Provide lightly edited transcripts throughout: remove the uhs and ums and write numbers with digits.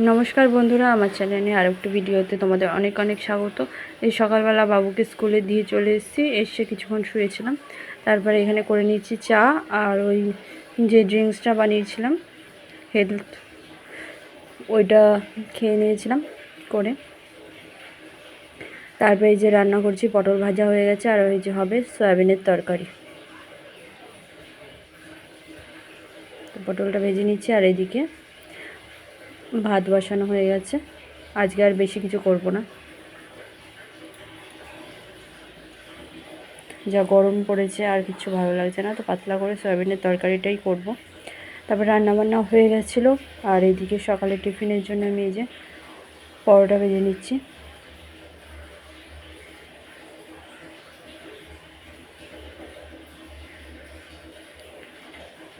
নমস্কার বন্ধুরা, আমার চ্যানেলে আরেকটা ভিডিওতে তোমাদের অনেক অনেক স্বাগত। এই সকালবেলা বাবুকে স্কুলে দিয়ে চলে এসেছি, এসে কিছুক্ষণ শুয়েছিলাম। তারপরে এখানে করে নিচ্ছি চা, আর ওই যে ড্রিঙ্কসটা বানিয়েছিলাম হেলথ, ওইটা খেয়ে নিয়েছিলাম করে। তারপরে এই যে রান্না করছি, পটল ভাজা হয়ে গেছে, আর ওই যে হবে সয়াবিনের তরকারি। তো পটলটা ভেজে নিচ্ছি, আর এদিকে ভাত বসানো হয়ে গেছে। আজকে আর বেশি কিছু করব না, যা গরম পড়েছে আর কিছু ভালো লাগছে না, তো পাতলা করে সয়াবিনের তরকারিটাই করব। তারপর রান্নাবান্না হয়ে গেছিলো, আর এইদিকে সকালে টিফিনের জন্য আমি এই যে পরোটা ভেজে নিচ্ছি।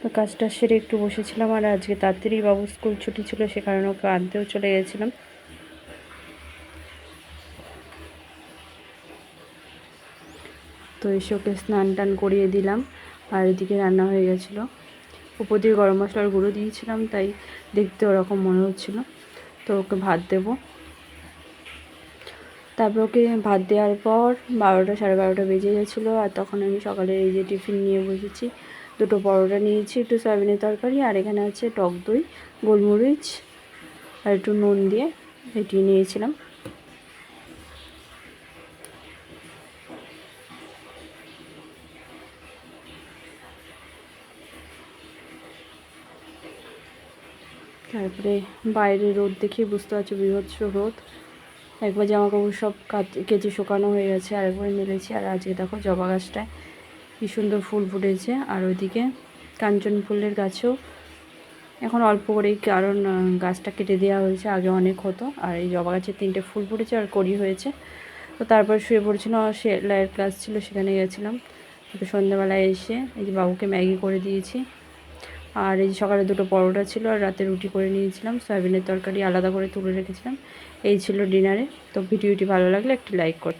তো কাজটা সেরে একটু বসেছিলাম, আর আজকে তাড়াতাড়ি বাবু স্কুল ছুটি ছিল, সে কারণে ওকে আনতেও চলে গেছিলাম। তো এসে ওকে স্নান টান করিয়ে দিলাম, আর এদিকে রান্না হয়ে গেছিলো। উপর দিয়ে গরম মশলার গুঁড়ো দিয়েছিলাম, তাই দেখতে ওরকম মনে হচ্ছিলো। তো ওকে ভাত দেবো। তারপর ওকে ভাত দেওয়ার পর 12টা সাড়ে 12টা বেজে গেছিলো, আর তখন আমি সকালে এই যে টিফিন নিয়ে বসেছি। দুটো পরোটা নিয়েছি, একটু সয়াবিনের তরকারি, আর এখানে আছে টক দই, গোলমরিচ আর একটু নুন দিয়ে এটি নিয়েছিলাম। তারপরে বাইরে রোদ দেখে বুঝতে পারছি, বীভৎস রোদ। একবার জামা কাপড় সব কেচে শুকানো হয়ে গেছে, আর একবার মেলেছি। আর আজকে দেখো জবা গাছটায় কী সুন্দর ফুল ফুটেছে, আর ওইদিকে কাঞ্চন ফুলের গাছেও এখন অল্প করেই, কারণ গাছটা কেটে দেওয়া হয়েছে, আগে অনেক হতো। আর এই জবা গাছে 3টে ফুল ফুটেছে আর কড়ি হয়েছে। তো তারপর শুয়ে পড়েছিলাম, সেলাইয়ের ক্লাস ছিল, সেখানে গেছিলাম। তো সন্ধ্যাবেলায় এসে এই যে বাবুকে ম্যাগি করে দিয়েছি, আর এই যে সকালে দুটো পরোটা ছিল, আর রাতে রুটি করে নিয়েছিলাম। সয়াবিনের তরকারি আলাদা করে তুলে রেখেছিলাম। এই ছিল ডিনারে। তো ভিডিওটি ভালো লাগলে একটি লাইক করতে।